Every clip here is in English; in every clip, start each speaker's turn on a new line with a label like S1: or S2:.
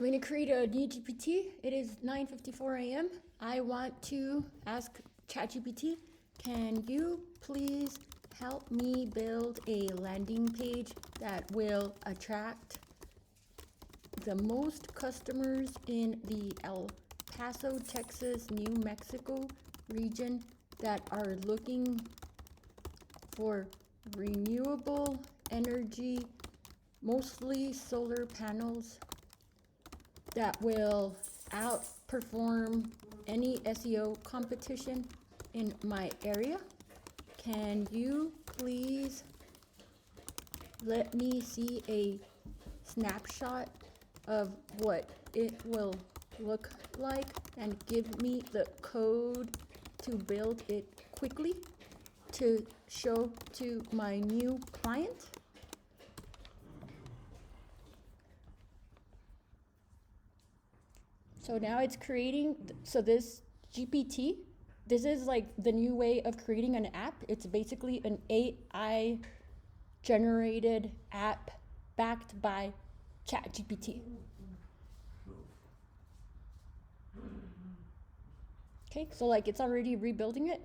S1: I'm going to create a new GPT. It is 9:54 a.m. I want to ask ChatGPT, can you please help me build a landing page that will attract the most customers in the El Paso, Texas, New Mexico region that are looking for renewable energy, mostly solar panels, that will outperform any SEO competition in my area. Can you please let me see a snapshot of what it will look like and give me the code to build it quickly to show to my new client? So now it's creating, so this GPT, this is like the new way of creating an app. It's basically an AI generated app backed by ChatGPT. Okay, so like it's already rebuilding it.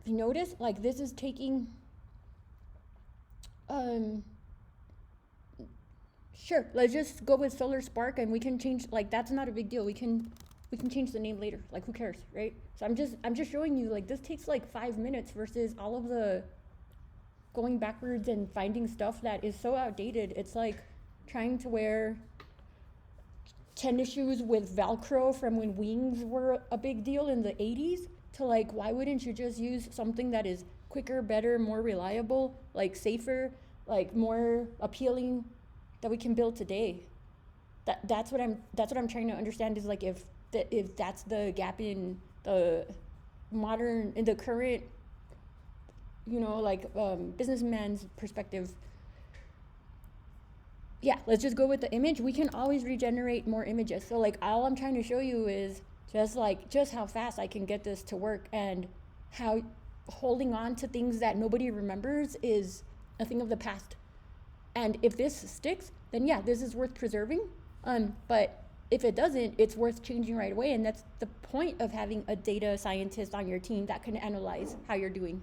S1: If you notice, like this is taking, sure, let's just go with Solar Spark and we can change, like that's not a big deal. We can change the name later. Like who cares, right? So I'm just showing you, like this takes like 5 minutes versus all of the going backwards and finding stuff that is so outdated. It's like trying to wear tennis shoes with Velcro from when wings were a big deal in the 80s to like, why wouldn't you just use something that is quicker, better, more reliable, like safer, like more appealing, that we can build today? That's what I'm trying to understand, is like if that's the gap in the current, you know, like businessman's perspective. Yeah, let's just go with the image. We can always regenerate more images. So like all I'm trying to show you is just how fast I can get this to work, and how holding on to things that nobody remembers is a thing of the past. And if this sticks, then yeah, this is worth preserving. But if it doesn't, it's worth changing right away. And that's the point of having a data scientist on your team that can analyze how you're doing.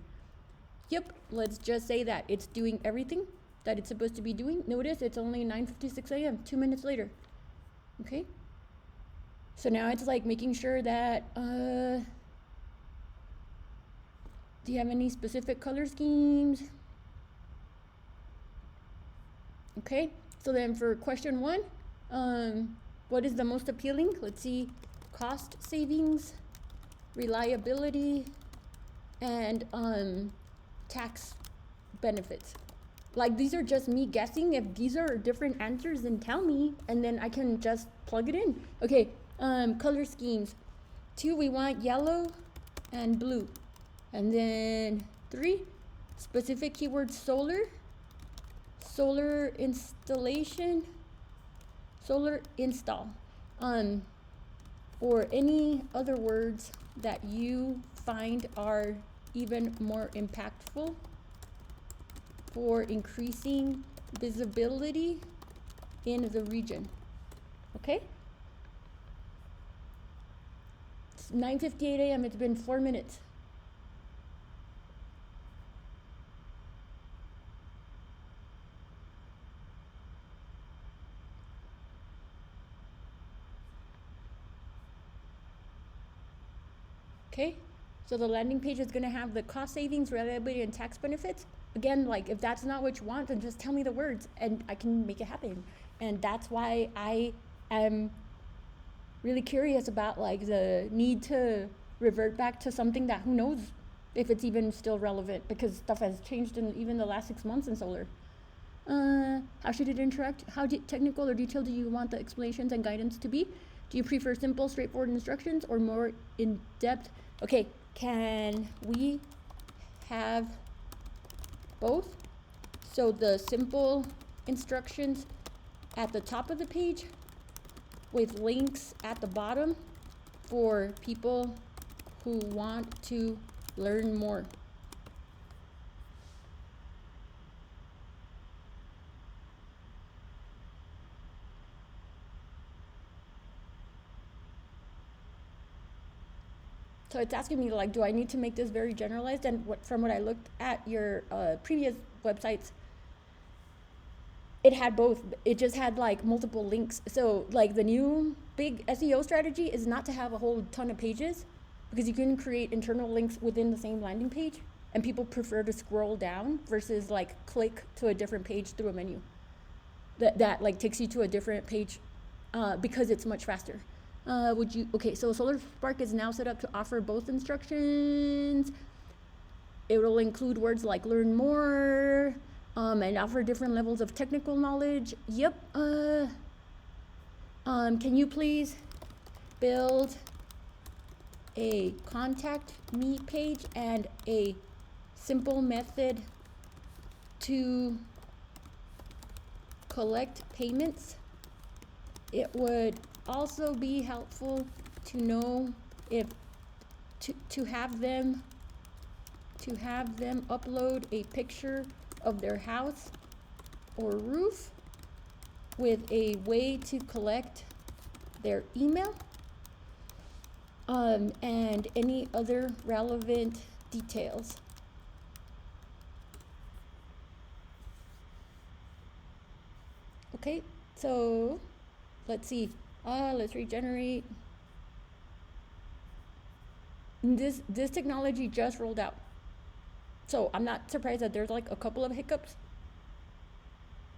S1: Yep, let's just say that it's doing everything that it's supposed to be doing. Notice it's only 9:56 a.m., 2 minutes later. Okay? So now it's like making sure that, do you have any specific color schemes? Okay, so then for question 1, what is the most appealing? Let's see, cost savings, reliability, and tax benefits. Like these are just me guessing. If these are different answers, then tell me, and then I can just plug it in. Okay, color schemes. 2, we want yellow and blue. And then 3, specific keyword solar installation, solar install, or any other words that you find are even more impactful for increasing visibility in the region. Okay? It's 9:58 a.m. It's been 4 minutes. Okay, so the landing page is going to have the cost savings, reliability, and tax benefits. Again, like if that's not what you want, then just tell me the words and I can make it happen. And that's why I am really curious about like the need to revert back to something that who knows if it's even still relevant, because stuff has changed in even the last 6 months in solar. How should it interact? How technical or detailed do you want the explanations and guidance to be? Do you prefer simple, straightforward instructions or more in-depth? Okay, can we have both? So the simple instructions at the top of the page with links at the bottom for people who want to learn more. So it's asking me like, do I need to make this very generalized? And from what I looked at your previous websites, it had both. It just had like multiple links. So like the new big SEO strategy is not to have a whole ton of pages, because you can create internal links within the same landing page, and people prefer to scroll down versus like click to a different page through a menu. That like takes you to a different page because it's much faster. Okay, so Solar Spark is now set up to offer both instructions. It will include words like learn more, and offer different levels of technical knowledge. Yep. Can you please build a contact me page and a simple method to collect payments? It would also be helpful to know if to have them upload a picture of their house or roof with a way to collect their email, and any other relevant details. Okay, so let's see. Let's regenerate. This technology just rolled out, so I'm not surprised that there's like a couple of hiccups.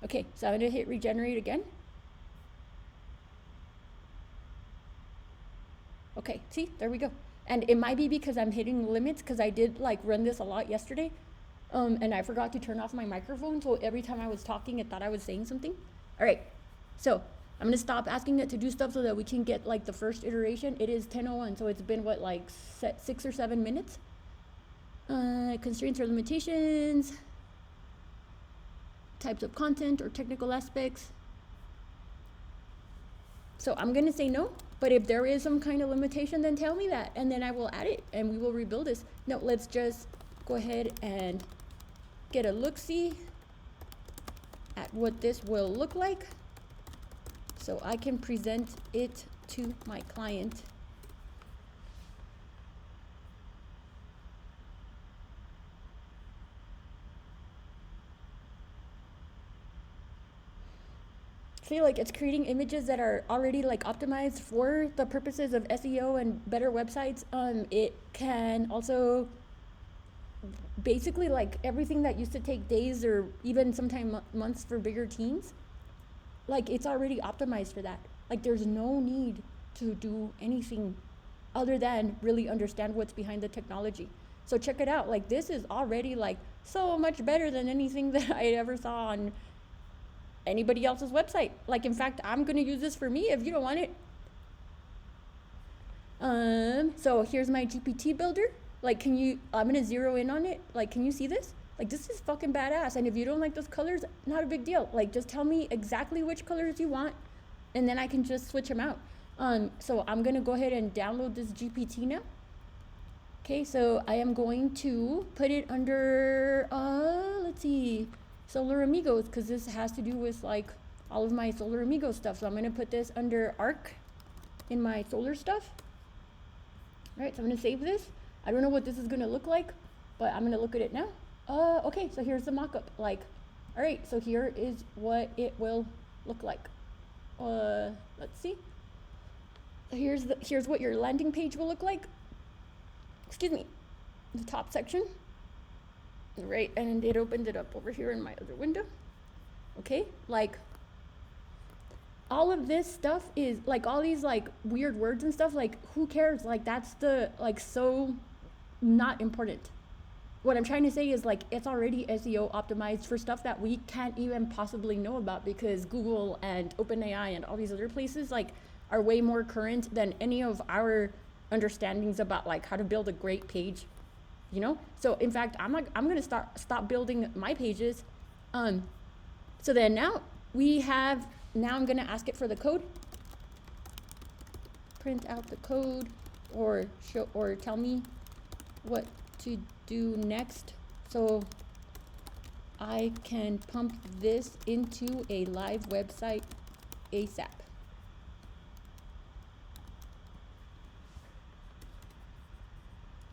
S1: Okay, so I'm gonna hit regenerate again. Okay, see, there we go. And it might be because I'm hitting limits, because I did like run this a lot yesterday, and I forgot to turn off my microphone, so every time I was talking it thought I was saying something. All right, so I'm gonna stop asking it to do stuff so that we can get like the first iteration. It is 10:01, so it's been what, like 6 or 7 minutes. Constraints or limitations, types of content or technical aspects. So I'm gonna say no, but if there is some kind of limitation, then tell me that, and then I will add it and we will rebuild this. No, let's just go ahead and get a look-see at what this will look like, so I can present it to my client. See, like it's creating images that are already like optimized for the purposes of SEO and better websites. It can also basically like everything that used to take days or even sometimes months for bigger teams, like it's already optimized for that. Like there's no need to do anything other than really understand what's behind the technology. So check it out. Like this is already like so much better than anything that I ever saw on anybody else's website. Like in fact, I'm gonna use this for me if you don't want it. So here's my GPT builder. Like I'm gonna zero in on it. Like, can you see this? Like this is fucking badass. And if you don't like those colors, not a big deal. Like just tell me exactly which colors you want, and then I can just switch them out. So I'm gonna go ahead and download this GPT now. Okay, so I am going to put it under, let's see, Solar Amigos, because this has to do with like all of my Solar Amigos stuff. So I'm gonna put this under Arc in my solar stuff. All right, so I'm gonna save this. I don't know what this is gonna look like, but I'm gonna look at it now. Okay, so here's the mock-up. Like, all right, so here is what it will look like. Let's see. Here's what your landing page will look like. Excuse me, the top section. Right, and it opened it up over here in my other window. Okay, like all of this stuff is like all these like weird words and stuff, like who cares? Like that's the like so not important. What I'm trying to say is like it's already SEO optimized for stuff that we can't even possibly know about, because Google and OpenAI and all these other places like are way more current than any of our understandings about like how to build a great page, you know? So in fact, I'm gonna stop building my pages. So then now I'm gonna ask it for the code. Print out the code or tell me what to do next so I can pump this into a live website ASAP.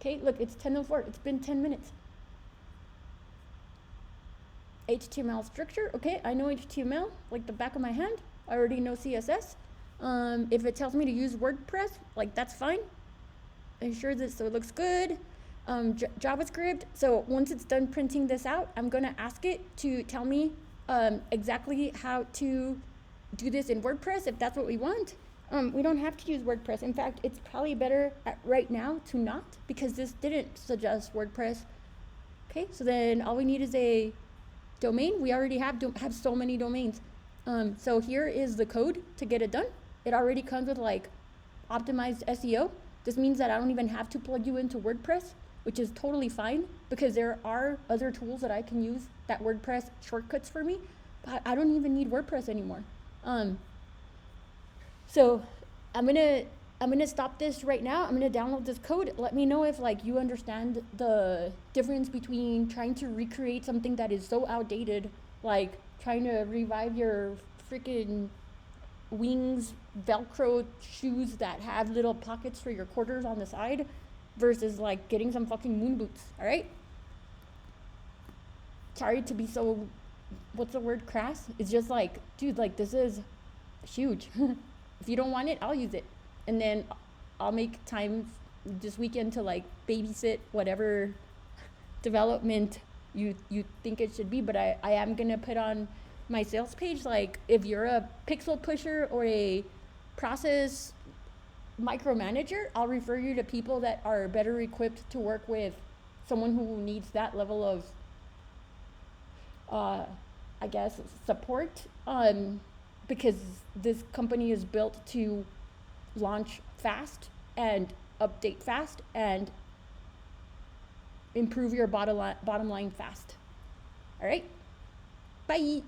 S1: Okay, look, it's 10:04. It's been 10 minutes. HTML structure. Okay, I know HTML like the back of my hand. I already know CSS. If it tells me to use WordPress, like that's fine. Ensure that so it looks good. JavaScript. So once it's done printing this out, I'm gonna ask it to tell me exactly how to do this in WordPress if that's what we want. We don't have to use WordPress. In fact, it's probably better right now to not, because this didn't suggest WordPress. Okay, so then all we need is a domain. We already have so many domains. So here is the code to get it done. It already comes with like optimized SEO. This means that I don't even have to plug you into WordPress, which is totally fine, because there are other tools that I can use that WordPress shortcuts for me, but I don't even need WordPress anymore. So I'm gonna stop this right now. I'm gonna download this code. Let me know if like you understand the difference between trying to recreate something that is so outdated, like trying to revive your freaking wings Velcro shoes that have little pockets for your quarters on the side, versus like getting some fucking moon boots. All right. Sorry to be so, what's the word, crass? It's just like, dude, like this is huge. If you don't want it, I'll use it. And then I'll make time this weekend to like babysit whatever development you think it should be. But I am gonna put on my sales page, like if you're a pixel pusher or a process micromanager, I'll refer you to people that are better equipped to work with someone who needs that level of I guess support, because this company is built to launch fast and update fast and improve your bottom line fast. All right, bye.